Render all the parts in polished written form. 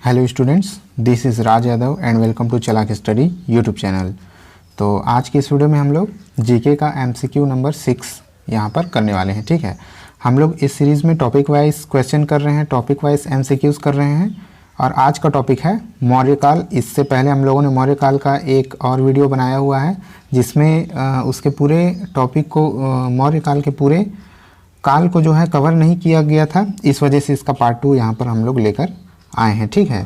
Hello students, this is Raj Yadav and welcome to Chalak study YouTube channel. तो आज की इस वीडियो में हम लोग जीके का एमसीक्यू नंबर 6 यहाँ पर करने वाले हैं। ठीक है, हम लोग इस सीरीज़ में टॉपिक वाइज क्वेश्चन कर रहे हैं, टॉपिक वाइज एमसीक्यूज़ कर रहे हैं और आज का टॉपिक है मौर्यकाल। इससे पहले हम लोगों ने मौर्यकाल का एक और वीडियो बनाया हुआ है जिसमें उसके पूरे टॉपिक को मौर्यकाल के पूरे काल को जो है कवर नहीं किया गया था, इस वजह से इसका पार्ट 2 यहाँ पर हम लोग लेकर आए हैं। ठीक है,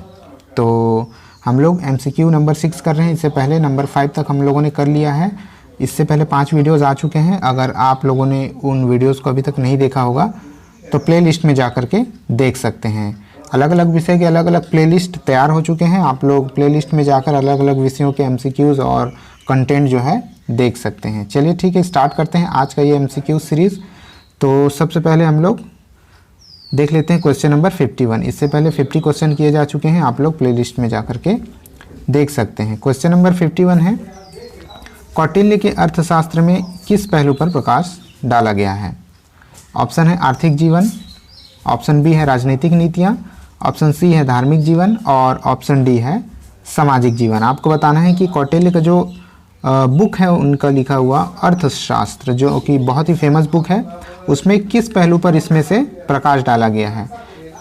तो हम लोग एमसीक्यू नंबर 6 कर रहे हैं। इससे पहले नंबर 5 तक हम लोगों ने कर लिया है। इससे पहले 5 वीडियोस आ चुके हैं। अगर आप लोगों ने उन वीडियोस को अभी तक नहीं देखा होगा तो प्लेलिस्ट में जा कर के देख सकते हैं। अलग अलग विषय के अलग अलग प्लेलिस्ट तैयार हो चुके हैं। आप लोग प्लेलिस्ट में जाकर अलग अलग विषयों के एमसीक्यूज़ और कंटेंट जो है देख सकते हैं। चलिए ठीक है, स्टार्ट करते हैं आज का ये एमसीक्यू सीरीज़। तो सबसे पहले हम लोग देख लेते हैं क्वेश्चन नंबर 51। इससे पहले 50 क्वेश्चन किए जा चुके हैं, आप लोग प्लेलिस्ट में जाकर के देख सकते हैं। क्वेश्चन नंबर 51 है, कौटिल्य के अर्थशास्त्र में किस पहलू पर प्रकाश डाला गया है? ऑप्शन है आर्थिक जीवन, ऑप्शन बी है राजनीतिक नीतियाँ, ऑप्शन सी है धार्मिक जीवन और ऑप्शन डी है सामाजिक जीवन। आपको बताना है कि कौटिल्य का जो बुक है उनका लिखा हुआ अर्थशास्त्र, जो कि बहुत ही फेमस बुक है, उसमें किस पहलू पर इसमें से प्रकाश डाला गया है।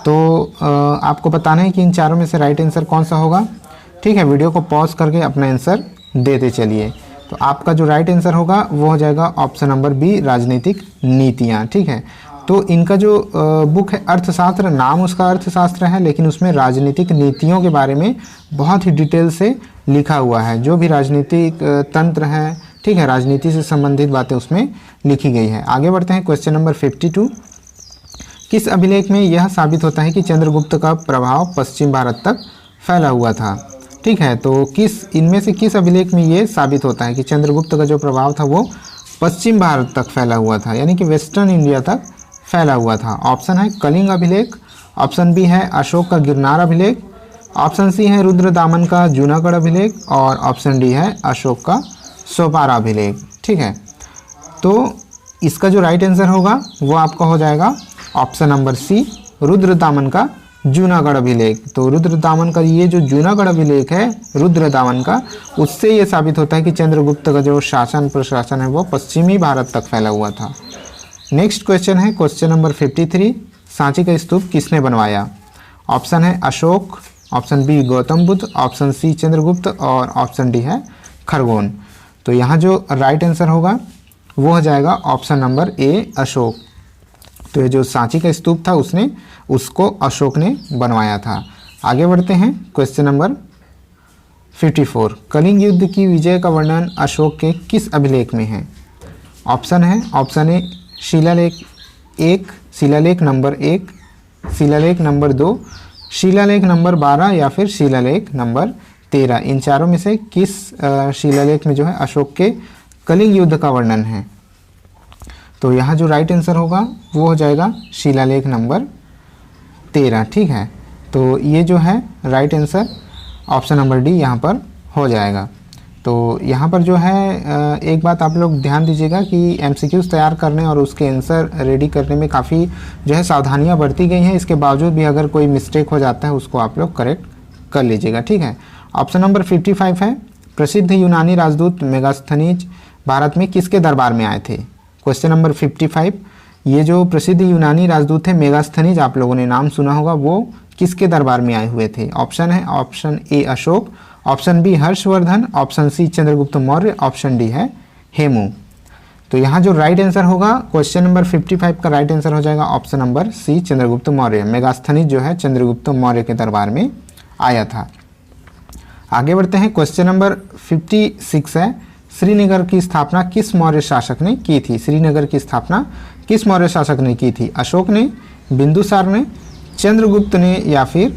तो आपको बताना है कि इन चारों में से राइट आंसर कौन सा होगा। ठीक है, वीडियो को पॉज करके अपना आंसर देते चलिए। तो आपका जो राइट आंसर होगा वो हो जाएगा ऑप्शन नंबर बी, राजनीतिक नीतियाँ। ठीक है, तो इनका जो बुक है अर्थशास्त्र, नाम उसका अर्थशास्त्र है, लेकिन उसमें राजनीतिक नीतियों के बारे में बहुत ही डिटेल से लिखा हुआ है। जो भी राजनीतिक तंत्र है, ठीक है, राजनीति से संबंधित बातें उसमें लिखी गई है। आगे बढ़ते हैं क्वेश्चन नंबर 52। किस अभिलेख में यह साबित होता है कि चंद्रगुप्त का प्रभाव पश्चिम भारत तक फैला हुआ था? ठीक है, तो इनमें से किस अभिलेख में ये साबित होता है कि चंद्रगुप्त का जो प्रभाव था वो पश्चिम भारत तक फैला हुआ था, यानी कि वेस्टर्न इंडिया तक फैला हुआ था? ऑप्शन है कलिंग अभिलेख, ऑप्शन बी है अशोक का गिरनार अभिलेख, ऑप्शन सी है रुद्रदामन का जूनागढ़ अभिलेख और ऑप्शन डी है अशोक का सोपारा अभिलेख। ठीक है, तो इसका जो राइट आंसर होगा वो आपका हो जाएगा ऑप्शन नंबर सी, रुद्रदामन का जूनागढ़ अभिलेख। तो रुद्रदामन का ये जो जूनागढ़ अभिलेख है रुद्रदामन का, उससे ये साबित होता है कि चंद्रगुप्त का जो शासन प्रशासन है वो पश्चिमी भारत तक फैला हुआ था। नेक्स्ट क्वेश्चन है क्वेश्चन नंबर 53। सांची का स्तूप किसने बनवाया? ऑप्शन है Ashok, option B Gautam Buddha, option C Chandragupta और ऑप्शन डी है खरगोन। तो यहाँ जो राइट आंसर होगा वो हो जाएगा ऑप्शन नंबर ए, अशोक। तो ये जो सांची का स्तूप था उसको अशोक ने बनवाया था। आगे बढ़ते हैं क्वेश्चन नंबर 54। कलिंग युद्ध की विजय का वर्णन अशोक के किस अभिलेख में है? ऑप्शन है ऑप्शन ए शिलालेख 1, शिलालेख नंबर 1, शिलालेख नंबर 2, शिलालेख नंबर 12 या फिर शिलालेख नंबर 13। इन चारों में से किस शिलालेख में जो है अशोक के कलिंग युद्ध का वर्णन है? तो यहाँ जो राइट आंसर होगा वो हो जाएगा शिलालेख नंबर 13। ठीक है, तो ये जो है right answer option number D यहाँ पर हो जाएगा। तो यहाँ पर जो है एक बात आप लोग ध्यान दीजिएगा कि एमसीक्यूज़ तैयार करने और उसके आंसर रेडी करने में काफ़ी जो है सावधानियाँ बरती गई हैं। इसके बावजूद भी अगर कोई मिस्टेक हो जाता है उसको आप लोग करेक्ट कर लीजिएगा। ठीक है, ऑप्शन नंबर 55 है, प्रसिद्ध यूनानी राजदूत मेगास्थनीज भारत में किसके दरबार में आए थे? क्वेश्चन नंबर 55, ये जो प्रसिद्ध यूनानी राजदूत है मेगास्थनीज, आप लोगों ने नाम सुना होगा, वो किसके दरबार में आए हुए थे? ऑप्शन है option A Ashok, option B Harshvardhan, option C Chandragupta Maurya, option D है हेमू। तो यहाँ जो राइट आंसर होगा क्वेश्चन नंबर 55 का राइट आंसर हो जाएगा option number C, Chandragupta Maurya. Megasthenes जो है चंद्रगुप्त मौर्य के दरबार में आया था। आगे बढ़ते हैं क्वेश्चन नंबर 56 है, श्रीनगर की स्थापना किस मौर्य शासक ने की थी? श्रीनगर की स्थापना किस मौर्य शासक ने की थी? अशोक ने, बिंदुसार ने, चंद्रगुप्त ने या फिर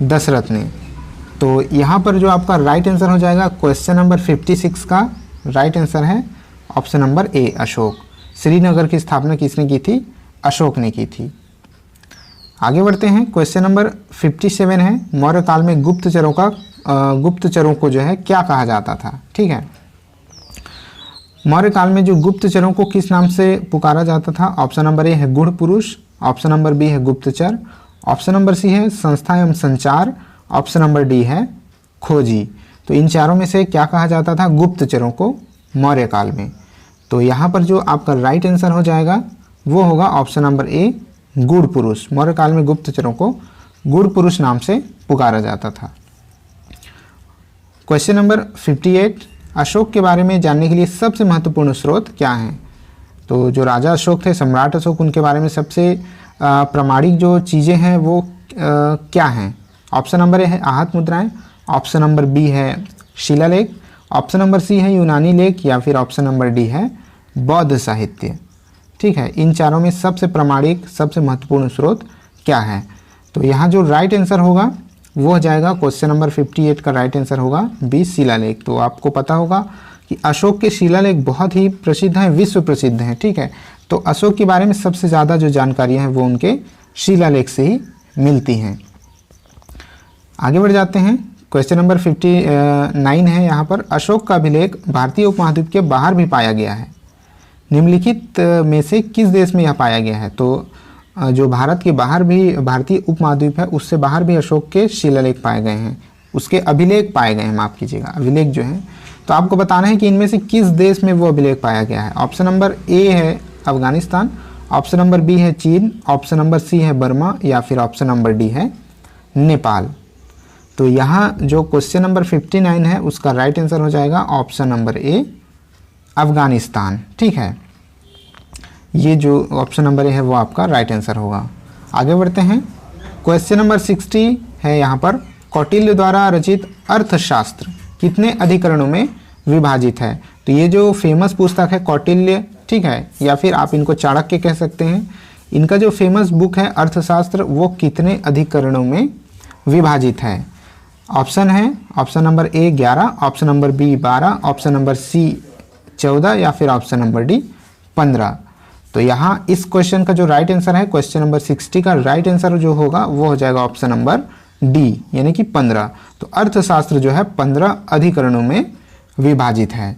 दशरथ ने? तो यहाँ पर जो आपका राइट आंसर हो जाएगा क्वेश्चन नंबर 56 का राइट आंसर है ऑप्शन नंबर ए, अशोक। श्रीनगर की स्थापना किसने की थी? अशोक ने की थी। आगे बढ़ते हैं क्वेश्चन नंबर 57 है, मौर्य काल में गुप्तचरों को जो है क्या कहा जाता था? ठीक है, मौर्य काल में जो गुप्तचरों को किस नाम से पुकारा जाता था? ऑप्शन नंबर ए है गुढ़ पुरुष, ऑप्शन नंबर बी है गुप्तचर, ऑप्शन नंबर सी है संस्था एवं संचार, ऑप्शन नंबर डी है खोजी। तो इन चारों में से क्या कहा जाता था? गुप्तचरों को मौर्य काल में। तो यहाँ पर जो आपका राइट आंसर हो जाएगा वो होगा ऑप्शन नंबर ए गूढ़ पुरुष। मौर्य काल में गुप्तचरों को गूढ़ पुरुष नाम से पुकारा जाता था। क्वेश्चन नंबर 58, अशोक के बारे में जानने के लिए सबसे महत्वपूर्ण स्रोत क्या हैं? तो जो राजा अशोक थे, सम्राट अशोक, उनके बारे में सबसे प्रामाणिक जो चीज़ें हैं वो क्या हैं? ऑप्शन नंबर ए है आहत मुद्राएं, ऑप्शन नंबर बी है शिलालेख, ऑप्शन नंबर सी है यूनानी लेख, या फिर ऑप्शन नंबर डी है बौद्ध साहित्य। ठीक है, इन चारों में सबसे प्रामाणिक, सबसे महत्वपूर्ण स्रोत क्या है? तो यहाँ जो राइट आंसर होगा वो हो जाएगा, क्वेश्चन नंबर 58 का राइट आंसर होगा बी शिलालेख। तो आपको पता होगा कि अशोक के शिलालेख बहुत ही प्रसिद्ध हैं, विश्व प्रसिद्ध हैं। ठीक है, तो अशोक के बारे में सबसे ज़्यादा जो जानकारियाँ हैं वो उनके शिलालेख से ही मिलती हैं। आगे बढ़ जाते हैं। क्वेश्चन नंबर 59 है यहाँ पर, अशोक का अभिलेख भारतीय उपमहाद्वीप के बाहर भी पाया गया है। निम्नलिखित में से किस देश में यह पाया गया है? तो जो भारत के बाहर भी, भारतीय उपमहाद्वीप है उससे बाहर भी अशोक के शिलालेख पाए गए हैं, उसके अभिलेख पाए गए हैं, माफ़ कीजिएगा, अभिलेख जो हैं। तो आपको बताना है कि इनमें से किस देश में वो अभिलेख पाया गया है। ऑप्शन नंबर ए है अफगानिस्तान, ऑप्शन नंबर बी है चीन, ऑप्शन नंबर सी है बर्मा, या फिर ऑप्शन नंबर डी है नेपाल। तो यहाँ जो क्वेश्चन नंबर 59 है उसका राइट आंसर हो जाएगा ऑप्शन नंबर ए अफगानिस्तान। ठीक है, ये जो ऑप्शन नंबर ए है वो आपका राइट आंसर होगा। आगे बढ़ते हैं। क्वेश्चन नंबर 60 है यहाँ पर, कौटिल्य द्वारा रचित अर्थशास्त्र कितने अधिकरणों में विभाजित है? तो ये जो फेमस पुस्तक है कौटिल्य, ठीक है, या फिर आप इनको चाणक्य कह सकते हैं, इनका जो फेमस बुक है अर्थशास्त्र वो कितने अधिकरणों में विभाजित है? ऑप्शन है option number A 11, option number B 12, option number C 14, या फिर ऑप्शन नंबर डी 15। तो यहाँ इस क्वेश्चन का जो राइट आंसर है, क्वेश्चन नंबर 60 का राइट आंसर जो होगा वो हो जाएगा ऑप्शन नंबर डी, यानी कि 15। तो अर्थशास्त्र जो है 15 अधिकरणों में विभाजित है।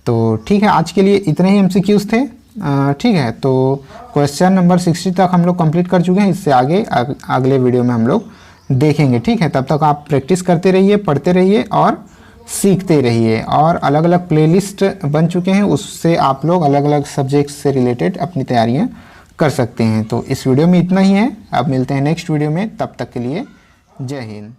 तो ठीक है, आज के लिए इतने ही MCQs थे। ठीक है, तो क्वेश्चन नंबर 60 तक हम लोग कंप्लीट कर चुके हैं। इससे आगे अगले वीडियो में हम लोग देखेंगे। ठीक है, तब तक आप प्रैक्टिस करते रहिए, पढ़ते रहिए और सीखते रहिए। और अलग अलग प्लेलिस्ट बन चुके हैं, उससे आप लोग अलग अलग सब्जेक्ट्स से रिलेटेड अपनी तैयारियां कर सकते हैं। तो इस वीडियो में इतना ही है, अब मिलते हैं नेक्स्ट वीडियो में, तब तक के लिए जय हिंद।